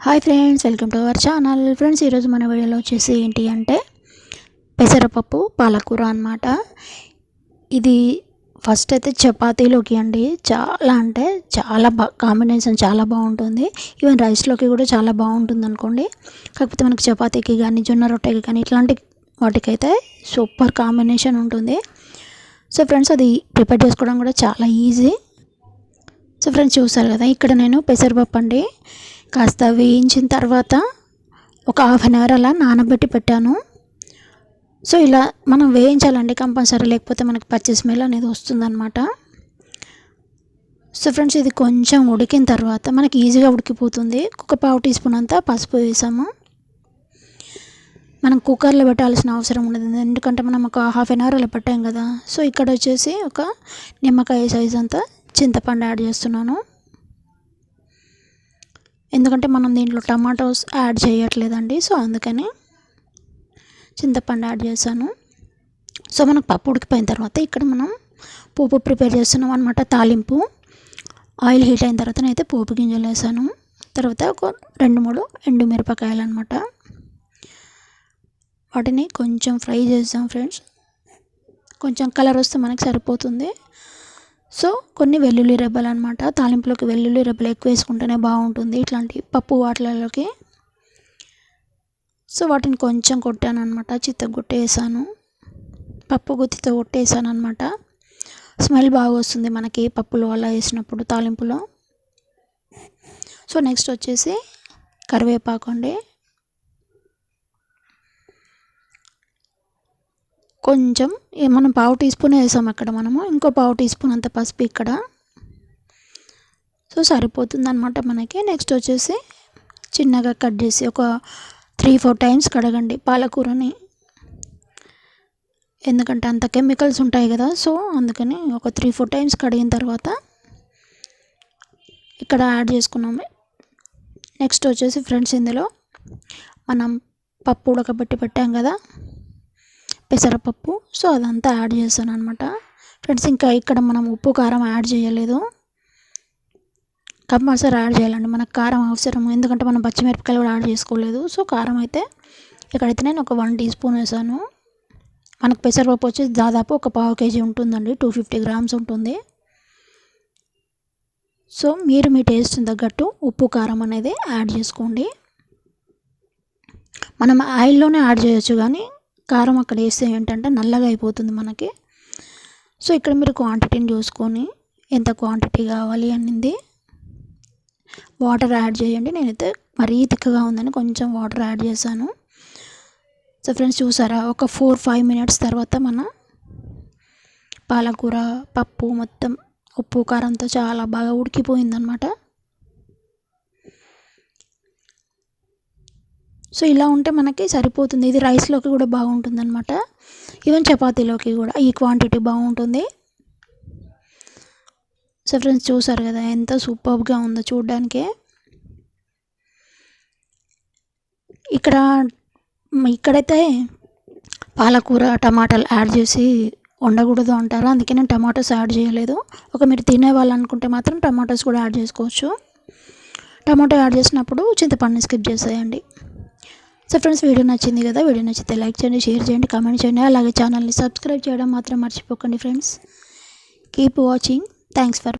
Hi friends, welcome to our channel. Friends, ఈరోజు మన వీడియోలో వచ్చేసి ఏంటి అంటే పెసరపప్పు పాలకూర అనమాట. ఇది ఫస్ట్ అయితే చపాతీలోకి అండి చాలా కాంబినేషన్ చాలా బాగుంటుంది. ఈవెన్ రైస్లోకి కూడా చాలా బాగుంటుంది అనుకోండి. కాకపోతే మనకి చపాతీకి కానీ జొన్న రొట్టెకి కానీ ఇట్లాంటి వాటికైతే సూపర్ కాంబినేషన్ ఉంటుంది. సో ఫ్రెండ్స్, అది ప్రిపేర్ చేసుకోవడం కూడా చాలా ఈజీ. సో ఫ్రెండ్స్, చూసారు కదా, ఇక్కడ నేను పెసరపప్పు అండి కాస్త వేయించిన తర్వాత ఒక హాఫ్ అన్ అవర్ అలా నానబెట్టి పెట్టాను. సో ఇలా మనం వేయించాలండి కంపల్సరీ, లేకపోతే మనకి పచ్చి స్మెల్ అనేది వస్తుందన్నమాట. సో ఫ్రెండ్స్, ఇది కొంచెం ఉడికిన తర్వాత మనకి ఈజీగా ఉడికిపోతుంది. ఒక పావు టీ స్పూన్ అంతా పసుపు వేసాము. మనం కుక్కర్లో పెట్టాల్సిన అవసరం ఉండదు, ఎందుకంటే మనం ఒక హాఫ్ అన్ అవర్ అలా పెట్టాం కదా. సో ఇక్కడ వచ్చేసి ఒక నిమ్మకాయ సైజ్ అంతా చింతపండు యాడ్ చేస్తున్నాను, ఎందుకంటే మనం దీంట్లో టమాటోస్ యాడ్ చేయట్లేదండి. సో అందుకని చింతపండు యాడ్ చేశాను. సో మనకు పప్పు ఉడికిపోయిన తర్వాత ఇక్కడ మనం పోపు ప్రిపేర్ చేస్తున్నాం అనమాట. తాలింపు ఆయిల్ హీట్ అయిన తర్వాత అయితే పోపు గింజలు వేసాను. తర్వాత ఒక 2-3 ఎండుమిరపకాయలు అనమాట, వాటిని కొంచెం ఫ్రై చేసాం ఫ్రెండ్స్. కొంచెం కలర్ వస్తే మనకి సరిపోతుంది. సో కొన్ని వెల్లుల్లి రెబ్బలు అనమాట. తాలింపులోకి వెల్లుల్లి రెబ్బలు ఎక్కువ వేసుకుంటేనే బాగుంటుంది ఇట్లాంటి పప్పు వాటిలోకి. సో వాటిని కొంచెం కొట్టాను అనమాట, చిత్తగొట్టేసాను, పప్పు గుత్తితో కొట్టేసాను అనమాట. స్మెల్ బాగా వస్తుంది మనకి పప్పులో అలా వేసినప్పుడు తాలింపులో. సో నెక్స్ట్ వచ్చేసి కరివేపాకు అండి, కొంచెం మనం పావు టీ స్పూన్ వేసాం అక్కడ, మనము ఇంకో పావు టీ స్పూన్ అంత పసుపు ఇక్కడ. సో సరిపోతుంది అనమాట మనకి. నెక్స్ట్ వచ్చేసి చిన్నగా కట్ చేసి ఒక 3-4 టైమ్స్ కడగండి పాలకూరని, ఎందుకంటే అంత కెమికల్స్ ఉంటాయి కదా. సో అందుకని ఒక 3-4 టైమ్స్ కడిగిన తర్వాత ఇక్కడ యాడ్ చేసుకున్నాము. నెక్స్ట్ వచ్చేసి ఫ్రెండ్స్, ఇందులో మనం పప్పు ఉడకబెట్టి పెట్టాం కదా పెసరపప్పు, సో అదంతా యాడ్ చేస్తాను అనమాట. ఫ్రెండ్స్, ఇంకా ఇక్కడ మనం ఉప్పు కారం యాడ్ చేయలేదు, కంపల్సరీ యాడ్ చేయాలండి. మనకు కారం అవసరం, ఎందుకంటే మనం పచ్చిమిరపకాయలు కూడా యాడ్ చేసుకోలేదు. సో కారం అయితే ఇక్కడైతే నేను ఒక 1 టీ స్పూన్ వేసాను. మనకు పెసరపప్పు వచ్చేసి దాదాపు ఒక పావు కేజీ ఉంటుందండి, 250 గ్రామ్స్ ఉంటుంది. సో మీరు మీ టేస్ట్ తగ్గట్టు ఉప్పు కారం అనేది యాడ్ చేసుకోండి. మనం ఆయిల్లోనే యాడ్ చేయొచ్చు, కానీ కారం అక్కడ వేస్తే ఏంటంటే నల్లగా అయిపోతుంది మనకి. సో ఇక్కడ మీరు క్వాంటిటీని చూసుకొని ఎంత క్వాంటిటీ కావాలి అనింది వాటర్ యాడ్ చేయండి. నేనైతే మరీ తిక్కగా ఉందని కొంచెం వాటర్ యాడ్ చేశాను. సో ఫ్రెండ్స్, చూసారా, ఒక 4-5 మినిట్స్ తర్వాత మన పాలకూర పప్పు మొత్తం ఉప్పు కారంతో చాలా బాగా ఉడికిపోయిందనమాట. సో ఇలా ఉంటే మనకి సరిపోతుంది. ఇది రైస్లోకి కూడా బాగుంటుంది అనమాట, ఈవెన్ చపాతీలోకి కూడా ఈ క్వాంటిటీ బాగుంటుంది. సో ఫ్రెండ్స్, చూసారు కదా ఎంత సూపర్గా ఉందో చూడడానికే. ఇక్కడైతే పాలకూర టమాటాలు యాడ్ చేసి వండకూడదు అంటారు, అందుకే నేను టమాటోస్ యాడ్ చేయలేదు. ఒక మీరు తినే వాళ్ళు అనుకుంటే మాత్రం టమాటోస్ కూడా యాడ్ చేసుకోవచ్చు. టమాటో యాడ్ చేసినప్పుడు చింతపండుని స్కిప్ చేసేయండి. సో ఫ్రెండ్స్, వీడియో నచ్చింది కదా, వీడియో నచ్చితే లైక్ చేయండి, షేర్ చేయండి, కామెంట్ చేయండి, అలాగే ఛానల్ని సబ్స్క్రైబ్ చేయడం మాత్రం మర్చిపోకండి friends. Keep watching. Thanks for